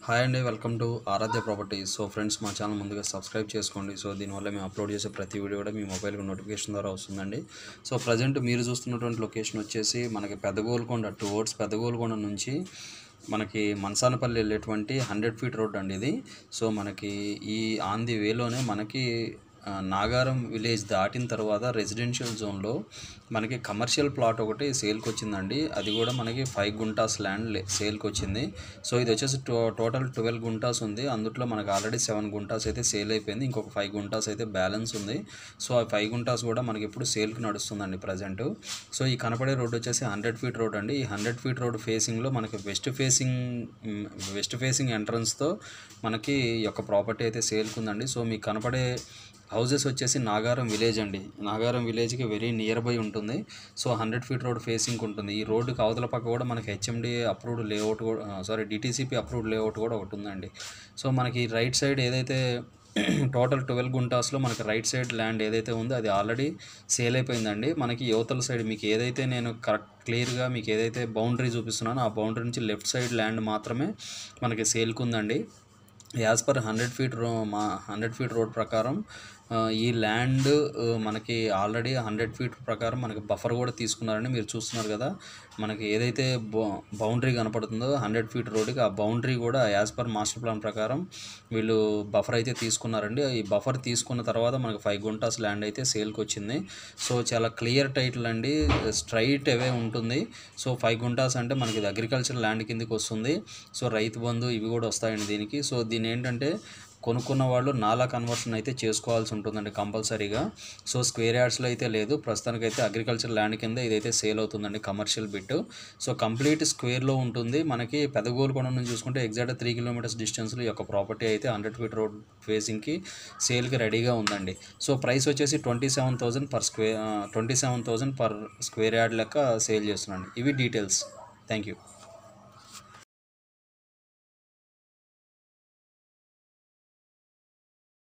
Hi అండి, welcome to Aaradhya properties. So friends, మా channel ముందుగా సబ్స్క్రైబ్ చేసుకోండి. సో దీనివల్ల మేము అప్లోడ్ చేసే ప్రతి వీడియో కూడా మీ మొబైల్కి నోటిఫికేషన్ ద్వారా వస్తుందండి. సో ప్రజెంట్ మీరు చూస్తున్నటువంటి లొకేషన్ వచ్చేసి మనకి పెద్దగోల్కొండ టువర్డ్స్ పెద్దగోల్కొండ నుంచి మనకి మనసానపల్లి వెళ్ళేటువంటి 100 ఫీట్ రోడ్ అండి ఇది. సో మనకి ఈ ఆన్ ది వేలోనే మనకి నాగారం విలేజ్ దాటిన తర్వాత రెసిడెన్షియల్ జోన్లో మనకి కమర్షియల్ ప్లాట్ ఒకటి సేల్కి వచ్చిందండి. అది కూడా మనకి 5 గుంటాస్ ల్యాండ్ సేల్కి వచ్చింది. సో ఇది వచ్చేసి టోటల్ 12 గుంటాస్ ఉంది. అందులో మనకు ఆల్రెడీ 7 గుంటాస్ అయితే సేల్ అయిపోయింది. ఇంకొక 5 గుంటాస్ అయితే బ్యాలెన్స్ ఉంది. సో ఆ 5 గుంటాస్ కూడా మనకి ఇప్పుడు సేల్కి నడుస్తుందండి ప్రజెంట్. సో ఈ కనపడే రోడ్ వచ్చేసి 100 ఫీట్ రోడ్ అండి. ఈ 100 ఫీట్ రోడ్ ఫేసింగ్లో మనకి వెస్ట్ ఫేసింగ్ ఎంట్రన్స్తో మనకి ఈ యొక్క ప్రాపర్టీ అయితే సేల్కి ఉందండి. సో మీకు కనపడే హౌజెస్ వచ్చేసి నాగారం విలేజ్ అండి. నాగారం విలేజ్కి వెరీ నియర్ బై ఉంటుంది. సో 100 ఫీట్ రోడ్ ఫేసింగ్ ఉంటుంది. ఈ రోడ్డుకి అవతల పక్క కూడా మనకి హెచ్ఎండి అప్రూవ్డ్ లేఅవుట్ కూడా డిటీసీపీ అప్రూవ్డ్ లేఅవుట్ కూడా ఒకటి ఉందండి. సో మనకి రైట్ సైడ్ ఏదైతే టోటల్ 12 గుంటాస్లో మనకి రైట్ సైడ్ ల్యాండ్ ఏదైతే ఉందో అది ఆల్రెడీ సేల్ అయిపోయిందండి. మనకి యువతల సైడ్ మీకు ఏదైతే నేను క్లియర్గా మీకు ఏదైతే బౌండరీ చూపిస్తున్నానో ఆ బౌండరీ నుంచి లెఫ్ట్ సైడ్ ల్యాండ్ మాత్రమే మనకి సేల్కి ఉందండి. యాజ్ పర్ 100 ఫీట్ రోడ్ ప్రకారం ఈ ల్యాండ్ మనకి ఆల్రెడీ 100 ఫీట్ ప్రకారం మనకి బఫర్ కూడా తీసుకున్నారండి. మీరు చూస్తున్నారు కదా, మనకి ఏదైతే బౌండరీ కనపడుతుందో 100 ఫీట్ రోడ్కి ఆ బౌండరీ కూడా యాజ్ పర్ మాస్టర్ ప్లాన్ ప్రకారం వీళ్ళు బఫర్ అయితే తీసుకున్నారండి. ఈ బఫర్ తీసుకున్న తర్వాత మనకి 5 గుంటాస్ ల్యాండ్ అయితే సేల్కి వచ్చింది. సో చాలా క్లియర్ టైటిల్ అండి, స్ట్రైట్ అవే ఉంటుంది. సో 5 గుంటాస్ అంటే మనకి ఇది అగ్రికల్చర్ ల్యాండ్ కిందకి వస్తుంది. సో రైతు బంధు ఇవి కూడా వస్తాయండి దీనికి. సో దీని ఏంటంటే కొనుక్కున్న వాళ్ళు నాలా కన్వర్షన్ అయితే చేసుకోవాల్సి ఉంటుందండి కంపల్సరీగా. సో స్క్వేర్ యార్డ్స్లో అయితే లేదు, ప్రస్తుతానికైతే అగ్రికల్చర్ ల్యాండ్ కింద ఇదైతే సేల్ అవుతుందండి కమర్షియల్ బిట్. సో కంప్లీట్ స్క్వేర్లో ఉంటుంది. మనకి పెదగోల్కొండ నుంచి చూసుకుంటే ఎగ్జాక్ట్ 3 కిలోమీటర్స్ డిస్టెన్స్లో ఈ యొక్క ప్రాపర్టీ అయితే 100 ఫీట్ రోడ్ ఫేసింగ్కి సేల్కి రెడీగా ఉందండి. సో ప్రైస్ వచ్చేసి 27,000 పర్ స్క్వేర్ యార్డ్ లెక్క సేల్ చేస్తున్నాండి. ఇవి డీటెయిల్స్. Thank you.